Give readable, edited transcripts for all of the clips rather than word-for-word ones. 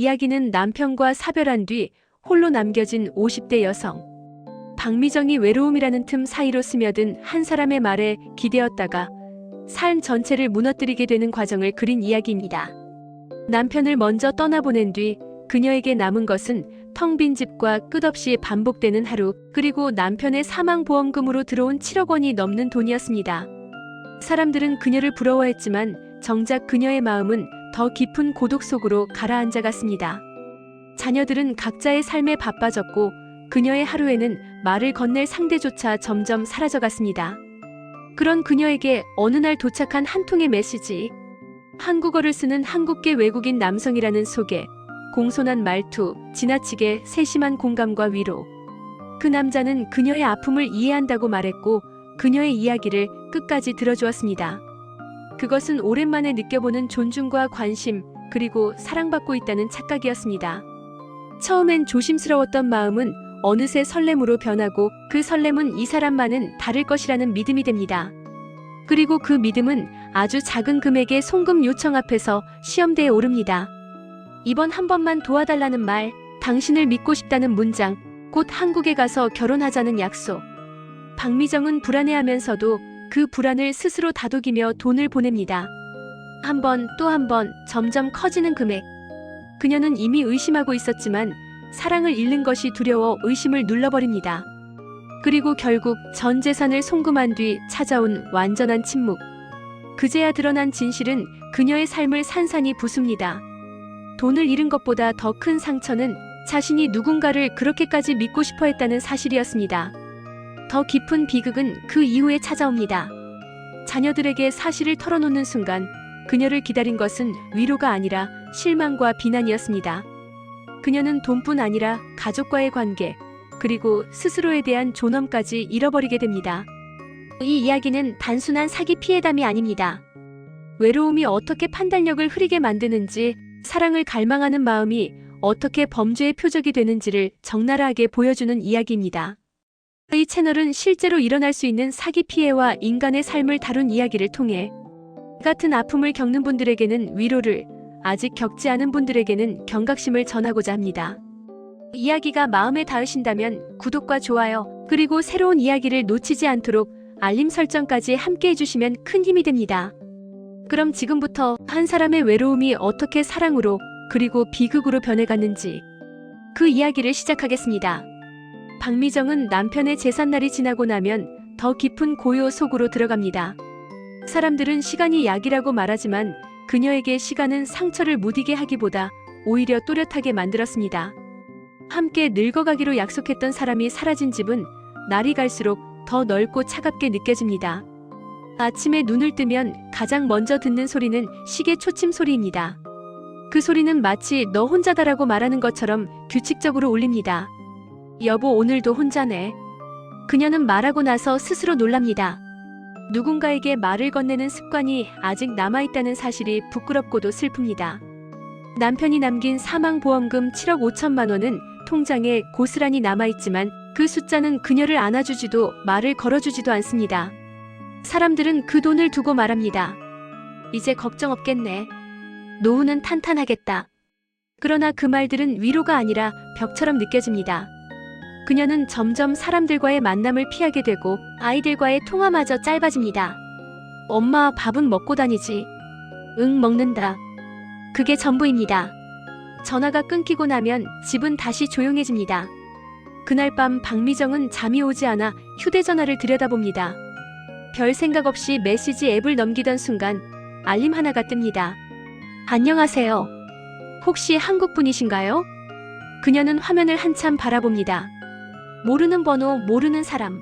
이야기는 남편과 사별한 뒤 홀로 남겨진 50대 여성. 박미정이 외로움이라는 틈 사이로 스며든 한 사람의 말에 기대었다가 삶 전체를 무너뜨리게 되는 과정을 그린 이야기입니다. 남편을 먼저 떠나보낸 뒤 그녀에게 남은 것은 텅 빈 집과 끝없이 반복되는 하루, 그리고 남편의 사망보험금으로 들어온 7억 원이 넘는 돈이었습니다. 사람들은 그녀를 부러워했지만 정작 그녀의 마음은 더 깊은 고독 속으로 가라앉아 갔습니다. 자녀들은 각자의 삶에 바빠졌고 그녀의 하루에는 말을 건넬 상대조차 점점 사라져갔습니다. 그런 그녀에게 어느 날 도착한 한 통의 메시지. 한국어를 쓰는 한국계 외국인 남성이라는 소개, 공손한 말투, 지나치게 세심한 공감과 위로. 그 남자는 그녀의 아픔을 이해한다고 말했고 그녀의 이야기를 끝까지 들어주었습니다. 그것은 오랜만에 느껴보는 존중과 관심, 그리고 사랑받고 있다는 착각이었습니다. 처음엔 조심스러웠던 마음은 어느새 설렘으로 변하고 그 설렘은 이 사람만은 다를 것이라는 믿음이 됩니다. 그리고 그 믿음은 아주 작은 금액의 송금 요청 앞에서 시험대에 오릅니다. 이번 한 번만 도와달라는 말, 당신을 믿고 싶다는 문장, 곧 한국에 가서 결혼하자는 약속. 박미정은 불안해하면서도 그 불안을 스스로 다독이며 돈을 보냅니다. 한 번, 또 한 번, 점점 커지는 금액. 그녀는 이미 의심하고 있었지만 사랑을 잃는 것이 두려워 의심을 눌러버립니다. 그리고 결국 전 재산을 송금한 뒤 찾아온 완전한 침묵. 그제야 드러난 진실은 그녀의 삶을 산산이 부숩니다. 돈을 잃은 것보다 더 큰 상처는 자신이 누군가를 그렇게까지 믿고 싶어 했다는 사실이었습니다. 더 깊은 비극은 그 이후에 찾아옵니다. 자녀들에게 사실을 털어놓는 순간 그녀를 기다린 것은 위로가 아니라 실망과 비난이었습니다. 그녀는 돈뿐 아니라 가족과의 관계, 그리고 스스로에 대한 존엄까지 잃어버리게 됩니다. 이 이야기는 단순한 사기 피해담이 아닙니다. 외로움이 어떻게 판단력을 흐리게 만드는지, 사랑을 갈망하는 마음이 어떻게 범죄의 표적이 되는지를 적나라하게 보여주는 이야기입니다. 이 채널은 실제로 일어날 수 있는 사기 피해와 인간의 삶을 다룬 이야기를 통해 같은 아픔을 겪는 분들에게는 위로를, 아직 겪지 않은 분들에게는 경각심을 전하고자 합니다. 이야기가 마음에 닿으신다면 구독과 좋아요, 그리고 새로운 이야기를 놓치지 않도록 알림 설정까지 함께 해주시면 큰 힘이 됩니다. 그럼 지금부터 한 사람의 외로움이 어떻게 사랑으로, 그리고 비극으로 변해갔는지 그 이야기를 시작하겠습니다. 박미정은 남편의 제삿날이 지나고 나면 더 깊은 고요 속으로 들어갑니다. 사람들은 시간이 약이라고 말하지만 그녀에게 시간은 상처를 무디게 하기보다 오히려 또렷하게 만들었습니다. 함께 늙어가기로 약속했던 사람이 사라진 집은 날이 갈수록 더 넓고 차갑게 느껴집니다. 아침에 눈을 뜨면 가장 먼저 듣는 소리는 시계 초침 소리입니다. 그 소리는 마치 너 혼자다라고 말하는 것처럼 규칙적으로 울립니다. 여보, 오늘도 혼자네. 그녀는 말하고 나서 스스로 놀랍니다. 누군가에게 말을 건네는 습관이 아직 남아있다는 사실이 부끄럽고도 슬픕니다. 남편이 남긴 사망보험금 7억 5천만 원은 통장에 고스란히 남아있지만 그 숫자는 그녀를 안아주지도 말을 걸어주지도 않습니다. 사람들은 그 돈을 두고 말합니다. 이제 걱정 없겠네. 노후는 탄탄하겠다. 그러나 그 말들은 위로가 아니라 벽처럼 느껴집니다. 그녀는 점점 사람들과의 만남을 피하게 되고 아이들과의 통화마저 짧아집니다. 엄마, 밥은 먹고 다니지? 응, 먹는다. 그게 전부입니다. 전화가 끊기고 나면 집은 다시 조용해집니다. 그날 밤 박미정은 잠이 오지 않아 휴대전화를 들여다봅니다. 별 생각 없이 메시지 앱을 넘기던 순간 알림 하나가 뜹니다. 안녕하세요. 혹시 한국분이신가요? 그녀는 화면을 한참 바라봅니다. 모르는 번호, 모르는 사람.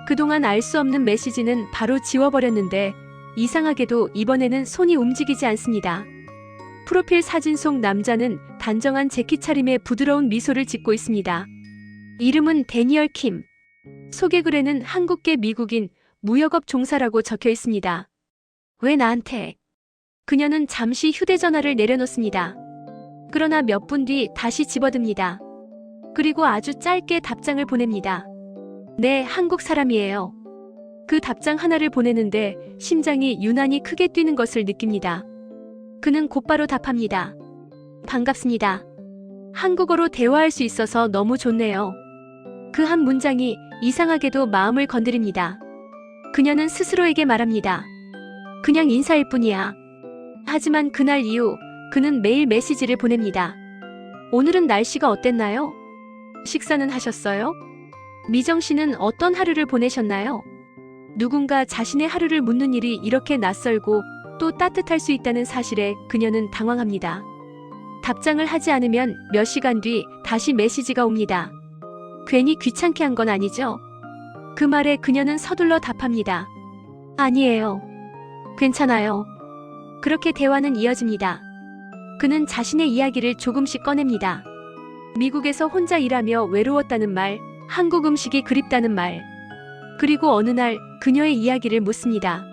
그동안 알 수 없는 메시지는 바로 지워버렸는데 이상하게도 이번에는 손이 움직이지 않습니다. 프로필 사진 속 남자는 단정한 재킷 차림에 부드러운 미소를 짓고 있습니다. 이름은 데니얼 킴. 소개글에는 한국계 미국인 무역업 종사라고 적혀 있습니다. 왜 나한테? 그녀는 잠시 휴대전화를 내려놓습니다. 그러나 몇 분 뒤 다시 집어듭니다. 그리고 아주 짧게 답장을 보냅니다. 네, 한국 사람이에요. 그 답장 하나를 보내는데 심장이 유난히 크게 뛰는 것을 느낍니다. 그는 곧바로 답합니다. 반갑습니다. 한국어로 대화할 수 있어서 너무 좋네요. 그 한 문장이 이상하게도 마음을 건드립니다. 그녀는 스스로에게 말합니다. 그냥 인사일 뿐이야. 하지만 그날 이후 그는 매일 메시지를 보냅니다. 오늘은 날씨가 어땠나요? 식사는 하셨어요? 미정 씨는 어떤 하루를 보내셨나요? 누군가 자신의 하루를 묻는 일이 이렇게 낯설고 또 따뜻할 수 있다는 사실에 그녀는 당황합니다. 답장을 하지 않으면 몇 시간 뒤 다시 메시지가 옵니다. 괜히 귀찮게 한 건 아니죠? 그 말에 그녀는 서둘러 답합니다. 아니에요. 괜찮아요. 그렇게 대화는 이어집니다. 그는 자신의 이야기를 조금씩 꺼냅니다. 미국에서 혼자 일하며 외로웠다는 말, 한국 음식이 그립다는 말. 그리고 어느 날 그녀의 이야기를 묻습니다.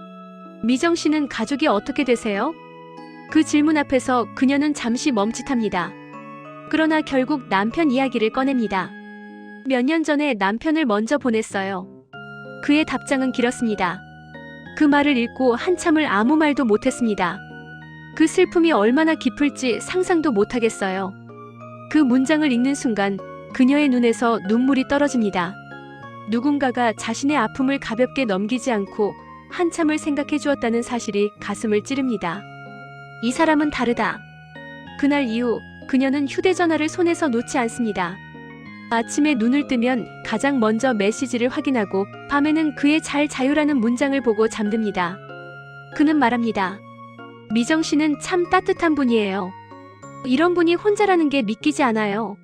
미정 씨는 가족이 어떻게 되세요? 그 질문 앞에서 그녀는 잠시 멈칫합니다. 그러나 결국 남편 이야기를 꺼냅니다. 몇 년 전에 남편을 먼저 보냈어요. 그의 답장은 길었습니다. 그 말을 읽고 한참을 아무 말도 못했습니다. 그 슬픔이 얼마나 깊을지 상상도 못하겠어요. 그 문장을 읽는 순간 그녀의 눈에서 눈물이 떨어집니다. 누군가가 자신의 아픔을 가볍게 넘기지 않고 한참을 생각해 주었다는 사실이 가슴을 찌릅니다. 이 사람은 다르다. 그날 이후 그녀는 휴대전화를 손에서 놓지 않습니다. 아침에 눈을 뜨면 가장 먼저 메시지를 확인하고 밤에는 그의 잘 자요라는 문장을 보고 잠듭니다. 그는 말합니다. 미정 씨는 참 따뜻한 분이에요. 이런 분이 혼자라는 게 믿기지 않아요.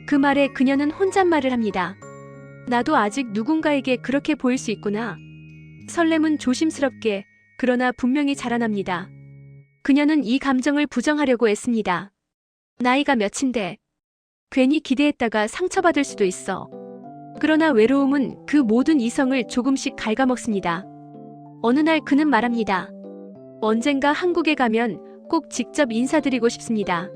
그 말에 그녀는 혼잣말을 합니다. 나도 아직 누군가에게 그렇게 보일 수 있구나. 설렘은 조심스럽게 그러나 분명히 자라납니다. 그녀는 이 감정을 부정하려고 애씁니다. 나이가 몇인데 괜히 기대했다가 상처받을 수도 있어. 그러나 외로움은 그 모든 이성을 조금씩 갉아먹습니다. 어느 날 그는 말합니다. 언젠가 한국에 가면 꼭 직접 인사드리고 싶습니다.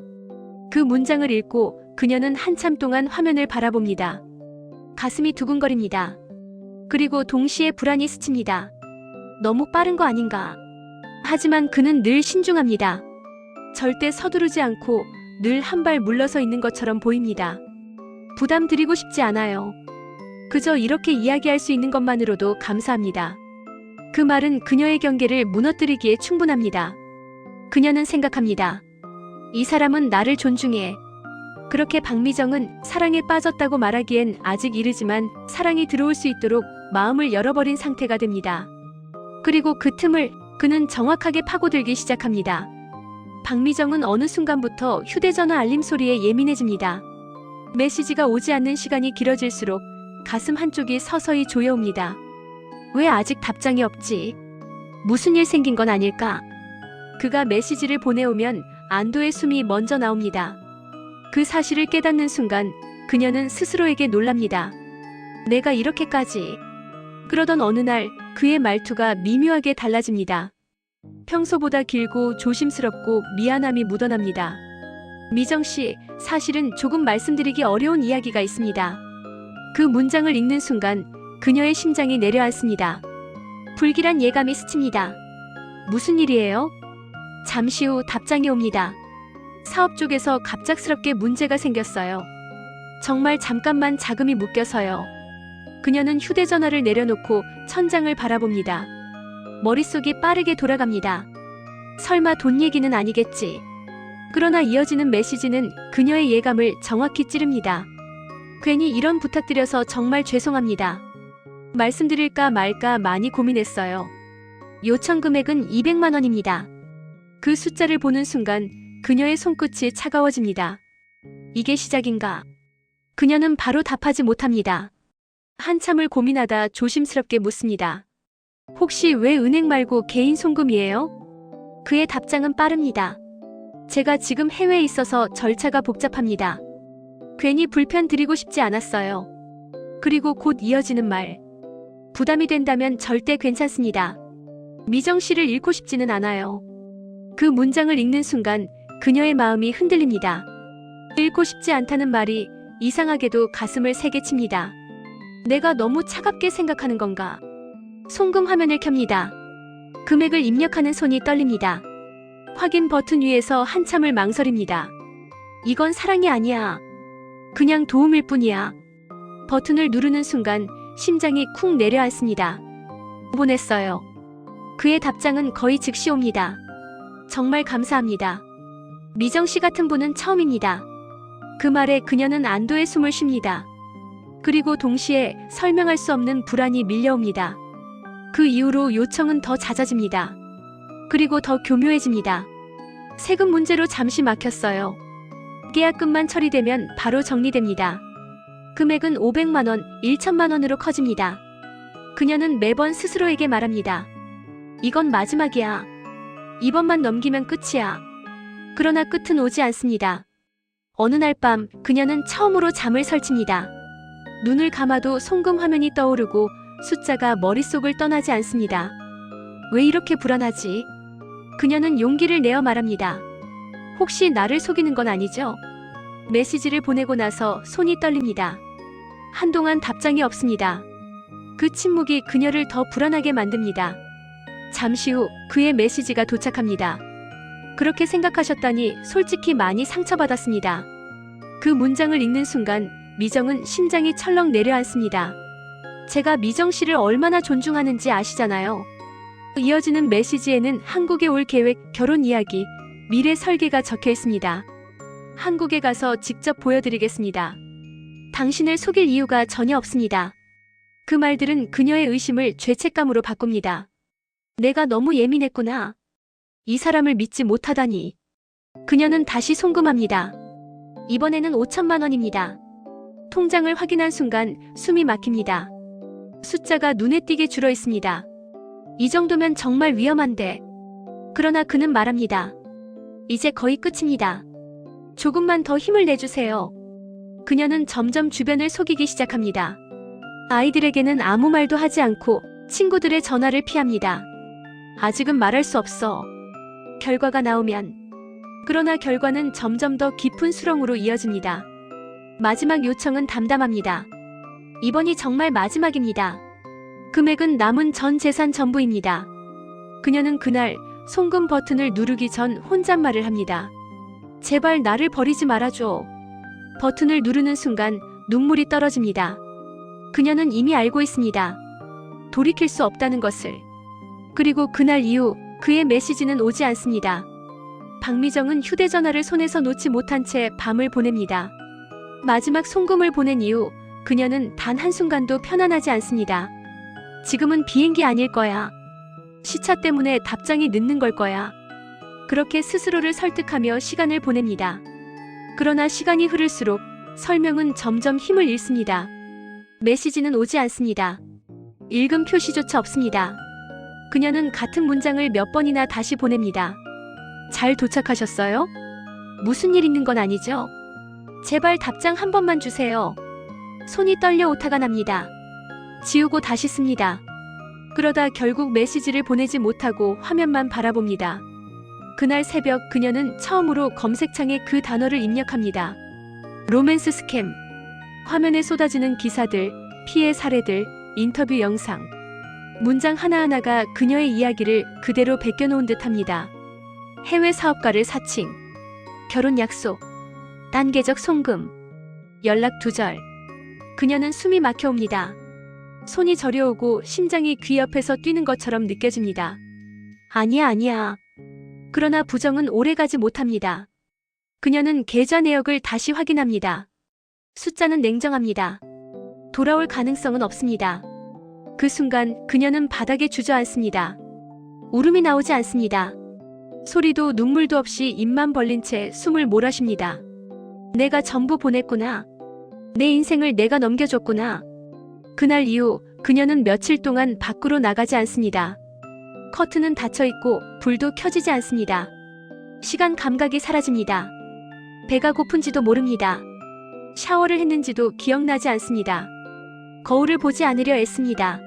그 문장을 읽고 그녀는 한참 동안 화면을 바라봅니다. 가슴이 두근거립니다. 그리고 동시에 불안이 스칩니다. 너무 빠른 거 아닌가? 하지만 그는 늘 신중합니다. 절대 서두르지 않고 늘 한 발 물러서 있는 것처럼 보입니다. 부담 드리고 싶지 않아요. 그저 이렇게 이야기할 수 있는 것만으로도 감사합니다. 그 말은 그녀의 경계를 무너뜨리기에 충분합니다. 그녀는 생각합니다. 이 사람은 나를 존중해. 그렇게 박미정은 사랑에 빠졌다고 말하기엔 아직 이르지만 사랑이 들어올 수 있도록 마음을 열어버린 상태가 됩니다. 그리고 그 틈을 그는 정확하게 파고들기 시작합니다. 박미정은 어느 순간부터 휴대전화 알림 소리에 예민해집니다. 메시지가 오지 않는 시간이 길어질수록 가슴 한쪽이 서서히 조여옵니다. 왜 아직 답장이 없지? 무슨 일 생긴 건 아닐까? 그가 메시지를 보내오면 안도의 숨이 먼저 나옵니다. 그 사실을 깨닫는 순간 그녀는 스스로에게 놀랍니다. 내가 이렇게까지. 그러던 어느 날 그의 말투가 미묘하게 달라집니다. 평소보다 길고 조심스럽고 미안함이 묻어납니다. 미정 씨, 사실은 조금 말씀드리기 어려운 이야기가 있습니다. 그 문장을 읽는 순간 그녀의 심장이 내려앉습니다. 불길한 예감이 스칩니다. 무슨 일이에요? 잠시 후 답장이 옵니다. 사업 쪽에서 갑작스럽게 문제가 생겼어요. 정말 잠깐만 자금이 묶여서요. 그녀는 휴대전화를 내려놓고 천장을 바라봅니다. 머릿속이 빠르게 돌아갑니다. 설마 돈 얘기는 아니겠지. 그러나 이어지는 메시지는 그녀의 예감을 정확히 찌릅니다. 괜히 이런 부탁드려서 정말 죄송합니다. 말씀드릴까 말까 많이 고민했어요. 요청 금액은 200만 원입니다. 그 숫자를 보는 순간 그녀의 손끝이 차가워집니다. 이게 시작인가? 그녀는 바로 답하지 못합니다. 한참을 고민하다 조심스럽게 묻습니다. 혹시 왜 은행 말고 개인 송금이에요? 그의 답장은 빠릅니다. 제가 지금 해외에 있어서 절차가 복잡합니다. 괜히 불편 드리고 싶지 않았어요. 그리고 곧 이어지는 말. 부담이 된다면 절대 괜찮습니다. 미정 씨를 잃고 싶지는 않아요. 그 문장을 읽는 순간 그녀의 마음이 흔들립니다. 잃고 싶지 않다는 말이 이상하게도 가슴을 세게 칩니다. 내가 너무 차갑게 생각하는 건가? 송금 화면을 켭니다. 금액을 입력하는 손이 떨립니다. 확인 버튼 위에서 한참을 망설입니다. 이건 사랑이 아니야. 그냥 도움일 뿐이야. 버튼을 누르는 순간 심장이 쿵 내려앉습니다. 보냈어요. 그의 답장은 거의 즉시 옵니다. 정말 감사합니다. 미정 씨 같은 분은 처음입니다. 그 말에 그녀는 안도의 숨을 쉽니다. 그리고 동시에 설명할 수 없는 불안이 밀려옵니다. 그 이후로 요청은 더 잦아집니다. 그리고 더 교묘해집니다. 세금 문제로 잠시 막혔어요. 계약금만 처리되면 바로 정리됩니다. 금액은 500만 원, 1천만 원으로 커집니다. 그녀는 매번 스스로에게 말합니다. 이건 마지막이야. 이번만 넘기면 끝이야. 그러나 끝은 오지 않습니다. 어느 날 밤 그녀는 처음으로 잠을 설칩니다. 눈을 감아도 송금 화면이 떠오르고 숫자가 머릿속을 떠나지 않습니다. 왜 이렇게 불안하지? 그녀는 용기를 내어 말합니다. 혹시 나를 속이는 건 아니죠? 메시지를 보내고 나서 손이 떨립니다. 한동안 답장이 없습니다. 그 침묵이 그녀를 더 불안하게 만듭니다. 잠시 후 그의 메시지가 도착합니다. 그렇게 생각하셨다니 솔직히 많이 상처받았습니다. 그 문장을 읽는 순간 미정은 심장이 철렁 내려앉습니다. 제가 미정 씨를 얼마나 존중하는지 아시잖아요. 이어지는 메시지에는 한국에 올 계획, 결혼 이야기, 미래 설계가 적혀 있습니다. 한국에 가서 직접 보여드리겠습니다. 당신을 속일 이유가 전혀 없습니다. 그 말들은 그녀의 의심을 죄책감으로 바꿉니다. 내가 너무 예민했구나. 이 사람을 믿지 못하다니. 그녀는 다시 송금합니다. 이번에는 5천만 원입니다. 통장을 확인한 순간 숨이 막힙니다. 숫자가 눈에 띄게 줄어 있습니다. 이 정도면 정말 위험한데. 그러나 그는 말합니다. 이제 거의 끝입니다. 조금만 더 힘을 내주세요. 그녀는 점점 주변을 속이기 시작합니다. 아이들에게는 아무 말도 하지 않고 친구들의 전화를 피합니다. 아직은 말할 수 없어. 결과가 나오면. 그러나 결과는 점점 더 깊은 수렁으로 이어집니다. 마지막 요청은 담담합니다. 이번이 정말 마지막입니다. 금액은 남은 전 재산 전부입니다. 그녀는 그날 송금 버튼을 누르기 전 혼잣말을 합니다. 제발 나를 버리지 말아줘. 버튼을 누르는 순간 눈물이 떨어집니다. 그녀는 이미 알고 있습니다. 돌이킬 수 없다는 것을. 그리고 그날 이후 그의 메시지는 오지 않습니다. 박미정은 휴대전화를 손에서 놓지 못한 채 밤을 보냅니다. 마지막 송금을 보낸 이후 그녀는 단 한순간도 편안하지 않습니다. 지금은 비행기 아닐 거야. 시차 때문에 답장이 늦는 걸 거야. 그렇게 스스로를 설득하며 시간을 보냅니다. 그러나 시간이 흐를수록 설명은 점점 힘을 잃습니다. 메시지는 오지 않습니다. 읽음 표시조차 없습니다. 그녀는 같은 문장을 몇 번이나 다시 보냅니다. 잘 도착하셨어요? 무슨 일 있는 건 아니죠? 제발 답장 한 번만 주세요. 손이 떨려 오타가 납니다. 지우고 다시 씁니다. 그러다 결국 메시지를 보내지 못하고 화면만 바라봅니다. 그날 새벽 그녀는 처음으로 검색창에 그 단어를 입력합니다. 로맨스 스캠. 화면에 쏟아지는 기사들, 피해 사례들, 인터뷰 영상. 문장 하나하나가 그녀의 이야기를 그대로 베껴놓은 듯합니다. 해외 사업가를 사칭. 결혼 약속. 단계적 송금. 연락 두절. 그녀는 숨이 막혀옵니다. 손이 저려오고 심장이 귀 옆에서 뛰는 것처럼 느껴집니다. 아니야. 그러나 부정은 오래가지 못합니다. 그녀는 계좌 내역을 다시 확인합니다. 숫자는 냉정합니다. 돌아올 가능성은 없습니다. 그 순간 그녀는 바닥에 주저앉습니다. 울음이 나오지 않습니다. 소리도 눈물도 없이 입만 벌린 채 숨을 몰아쉽니다. 내가 전부 보냈구나. 내 인생을 내가 넘겨줬구나. 그날 이후 그녀는 며칠 동안 밖으로 나가지 않습니다. 커튼은 닫혀있고 불도 켜지지 않습니다. 시간 감각이 사라집니다. 배가 고픈지도 모릅니다. 샤워를 했는지도 기억나지 않습니다. 거울을 보지 않으려 애씁니다.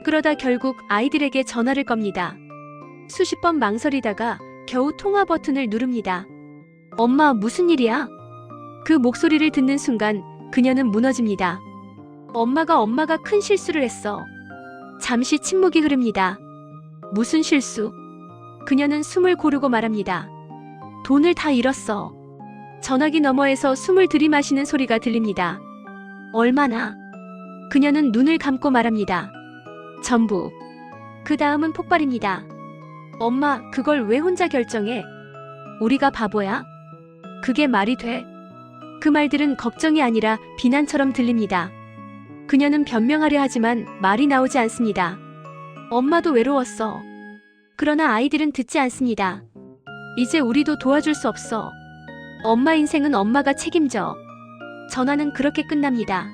그러다 결국 아이들에게 전화를 겁니다. 수십 번 망설이다가 겨우 통화 버튼을 누릅니다. 엄마, 무슨 일이야? 그 목소리를 듣는 순간 그녀는 무너집니다. 엄마가 큰 실수를 했어. 잠시 침묵이 흐릅니다. 무슨 실수? 그녀는 숨을 고르고 말합니다. 돈을 다 잃었어. 전화기 너머에서 숨을 들이마시는 소리가 들립니다. 얼마나? 그녀는 눈을 감고 말합니다. 전부. 그 다음은 폭발입니다. 엄마, 그걸 왜 혼자 결정해? 우리가 바보야? 그게 말이 돼? 그 말들은 걱정이 아니라 비난처럼 들립니다. 그녀는 변명하려 하지만 말이 나오지 않습니다. 엄마도 외로웠어. 그러나 아이들은 듣지 않습니다. 이제 우리도 도와줄 수 없어. 엄마 인생은 엄마가 책임져. 전화는 그렇게 끝납니다.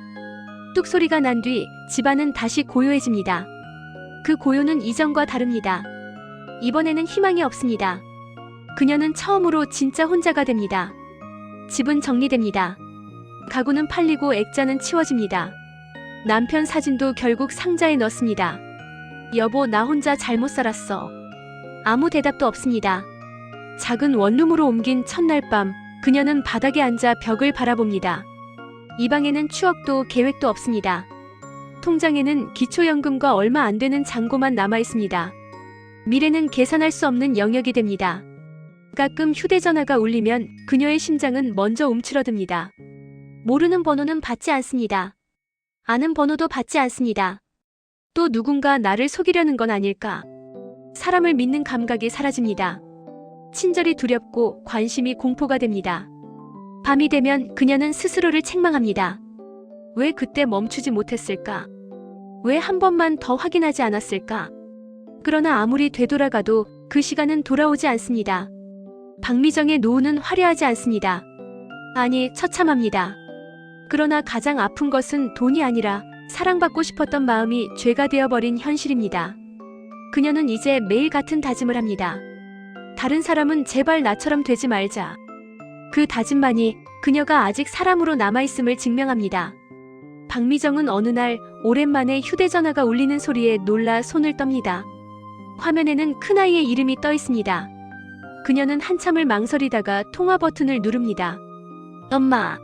뚝 소리가 난 뒤 집안은 다시 고요해집니다. 그 고요는 이전과 다릅니다. 이번에는 희망이 없습니다. 그녀는 처음으로 진짜 혼자가 됩니다. 집은 정리됩니다. 가구는 팔리고 액자는 치워집니다. 남편 사진도 결국 상자에 넣습니다. 여보, 나 혼자 잘못 살았어. 아무 대답도 없습니다. 작은 원룸으로 옮긴 첫날 밤, 그녀는 바닥에 앉아 벽을 바라봅니다. 이 방에는 추억도 계획도 없습니다. 통장에는 기초연금과 얼마 안 되는 잔고만 남아 있습니다. 미래는 계산할 수 없는 영역이 됩니다. 가끔 휴대전화가 울리면 그녀의 심장은 먼저 움츠러듭니다. 모르는 번호는 받지 않습니다. 아는 번호도 받지 않습니다. 또 누군가 나를 속이려는 건 아닐까? 사람을 믿는 감각이 사라집니다. 친절이 두렵고 관심이 공포가 됩니다. 밤이 되면 그녀는 스스로를 책망합니다. 왜 그때 멈추지 못했을까? 왜 한 번만 더 확인하지 않았을까? 그러나 아무리 되돌아가도 그 시간은 돌아오지 않습니다. 박미정의 노후는 화려하지 않습니다. 아니, 처참합니다. 그러나 가장 아픈 것은 돈이 아니라 사랑받고 싶었던 마음이 죄가 되어버린 현실입니다. 그녀는 이제 매일 같은 다짐을 합니다. 다른 사람은 제발 나처럼 되지 말자. 그 다짐만이 그녀가 아직 사람으로 남아있음을 증명합니다. 박미정은 어느 날 오랜만에 휴대전화가 울리는 소리에 놀라 손을 떱니다. 화면에는 큰아이의 이름이 떠 있습니다. 그녀는 한참을 망설이다가 통화 버튼을 누릅니다. 엄마.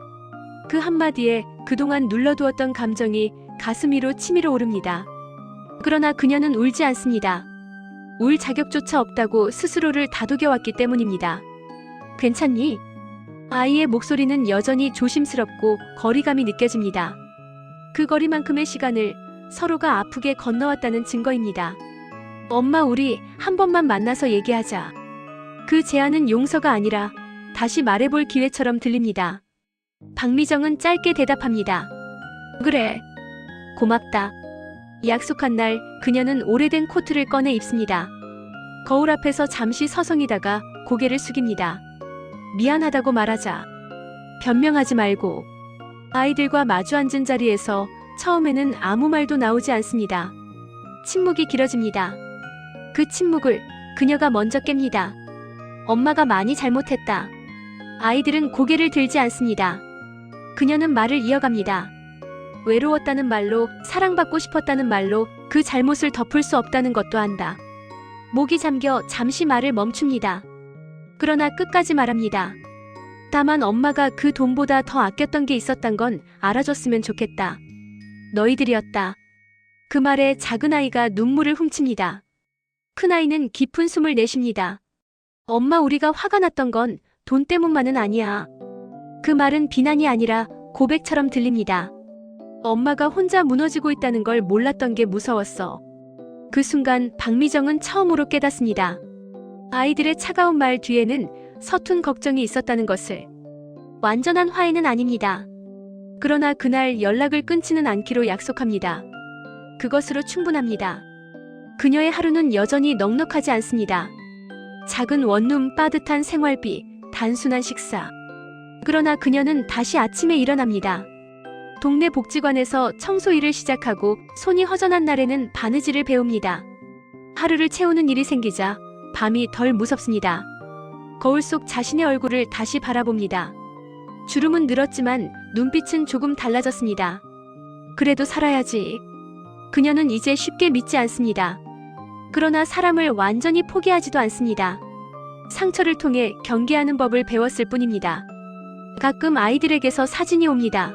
그 한마디에 그동안 눌러두었던 감정이 가슴 위로 치밀어 오릅니다. 그러나 그녀는 울지 않습니다. 울 자격조차 없다고 스스로를 다독여왔기 때문입니다. 괜찮니? 아이의 목소리는 여전히 조심스럽고 거리감이 느껴집니다. 그 거리만큼의 시간을 서로가 아프게 건너왔다는 증거입니다. 엄마, 우리 한 번만 만나서 얘기하자. 그 제안은 용서가 아니라 다시 말해볼 기회처럼 들립니다. 박미정은 짧게 대답합니다. 그래. 고맙다. 약속한 날 그녀는 오래된 코트를 꺼내 입습니다. 거울 앞에서 잠시 서성이다가 고개를 숙입니다. 미안하다고 말하자. 변명하지 말고. 아이들과 마주 앉은 자리에서 처음에는 아무 말도 나오지 않습니다. 침묵이 길어집니다. 그 침묵을 그녀가 먼저 깹니다. 엄마가 많이 잘못했다. 아이들은 고개를 들지 않습니다. 그녀는 말을 이어갑니다. 외로웠다는 말로, 사랑받고 싶었다는 말로 그 잘못을 덮을 수 없다는 것도 안다. 목이 잠겨 잠시 말을 멈춥니다. 그러나 끝까지 말합니다. 다만 엄마가 그 돈보다 더 아꼈던 게 있었단 건 알아줬으면 좋겠다. 너희들이었다. 그 말에 작은 아이가 눈물을 훔칩니다. 큰 아이는 깊은 숨을 내쉽니다. 엄마, 우리가 화가 났던 건 돈 때문만은 아니야. 그 말은 비난이 아니라 고백처럼 들립니다. 엄마가 혼자 무너지고 있다는 걸 몰랐던 게 무서웠어. 그 순간 박미정은 처음으로 깨닫습니다. 아이들의 차가운 말 뒤에는 서툰 걱정이 있었다는 것을. 완전한 화해는 아닙니다. 그러나 그날 연락을 끊지는 않기로 약속합니다. 그것으로 충분합니다. 그녀의 하루는 여전히 넉넉하지 않습니다. 작은 원룸, 빠듯한 생활비, 단순한 식사. 그러나 그녀는 다시 아침에 일어납니다. 동네 복지관에서 청소 일을 시작하고 손이 허전한 날에는 바느질을 배웁니다. 하루를 채우는 일이 생기자 밤이 덜 무섭습니다. 거울 속 자신의 얼굴을 다시 바라봅니다. 주름은 늘었지만 눈빛은 조금 달라졌습니다. 그래도 살아야지. 그녀는 이제 쉽게 믿지 않습니다. 그러나 사람을 완전히 포기하지도 않습니다. 상처를 통해 경계하는 법을 배웠을 뿐입니다. 가끔 아이들에게서 사진이 옵니다.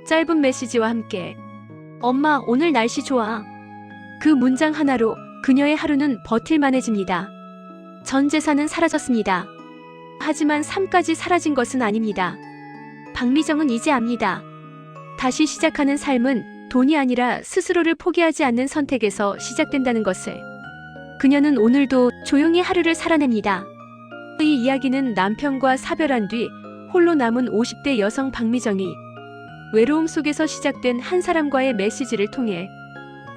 짧은 메시지와 함께. 엄마, 오늘 날씨 좋아. 그 문장 하나로 그녀의 하루는 버틸만해집니다. 전 재산은 사라졌습니다. 하지만 삶까지 사라진 것은 아닙니다. 박미정은 이제 압니다. 다시 시작하는 삶은 돈이 아니라 스스로를 포기하지 않는 선택에서 시작된다는 것을. 그녀는 오늘도 조용히 하루를 살아냅니다. 이 이야기는 남편과 사별한 뒤 홀로 남은 50대 여성 박미정이 외로움 속에서 시작된 한 사람과의 메시지를 통해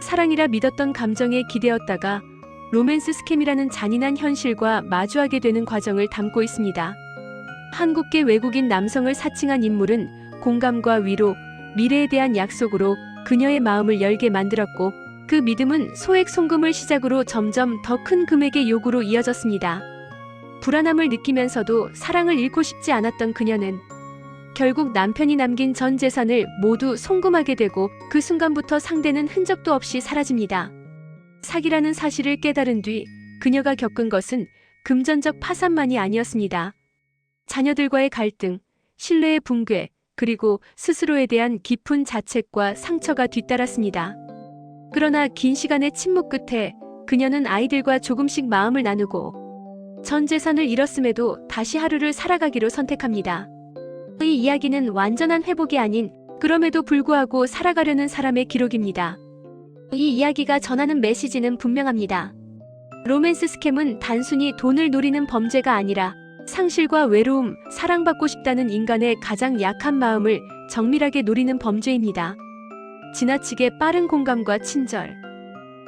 사랑이라 믿었던 감정에 기대었다가 로맨스 스캠이라는 잔인한 현실과 마주하게 되는 과정을 담고 있습니다. 한국계 외국인 남성을 사칭한 인물은 공감과 위로, 미래에 대한 약속으로 그녀의 마음을 열게 만들었고, 그 믿음은 소액 송금을 시작으로 점점 더 큰 금액의 요구로 이어졌습니다. 불안함을 느끼면서도 사랑을 잃고 싶지 않았던 그녀는 결국 남편이 남긴 전 재산을 모두 송금하게 되고, 그 순간부터 상대는 흔적도 없이 사라집니다. 사기라는 사실을 깨달은 뒤 그녀가 겪은 것은 금전적 파산만이 아니었습니다. 자녀들과의 갈등, 신뢰의 붕괴, 그리고 스스로에 대한 깊은 자책과 상처가 뒤따랐습니다. 그러나 긴 시간의 침묵 끝에 그녀는 아이들과 조금씩 마음을 나누고 전 재산을 잃었음에도 다시 하루를 살아가기로 선택합니다. 이 이야기는 완전한 회복이 아닌, 그럼에도 불구하고 살아가려는 사람의 기록입니다. 이 이야기가 전하는 메시지는 분명합니다. 로맨스 스캠은 단순히 돈을 노리는 범죄가 아니라 상실과 외로움, 사랑받고 싶다는 인간의 가장 약한 마음을 정밀하게 노리는 범죄입니다. 지나치게 빠른 공감과 친절,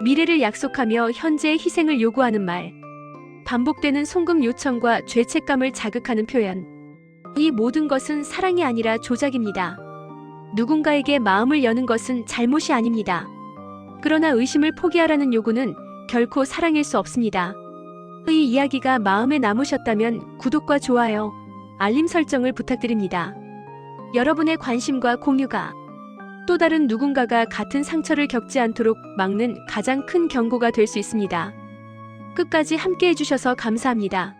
미래를 약속하며 현재의 희생을 요구하는 말, 반복되는 송금 요청과 죄책감을 자극하는 표현, 이 모든 것은 사랑이 아니라 조작입니다. 누군가에게 마음을 여는 것은 잘못이 아닙니다. 그러나 의심을 포기하라는 요구는 결코 사랑일 수 없습니다. 이 이야기가 마음에 남으셨다면 구독과 좋아요, 알림 설정을 부탁드립니다. 여러분의 관심과 공유가 또 다른 누군가가 같은 상처를 겪지 않도록 막는 가장 큰 경고가 될 수 있습니다. 끝까지 함께 해주셔서 감사합니다.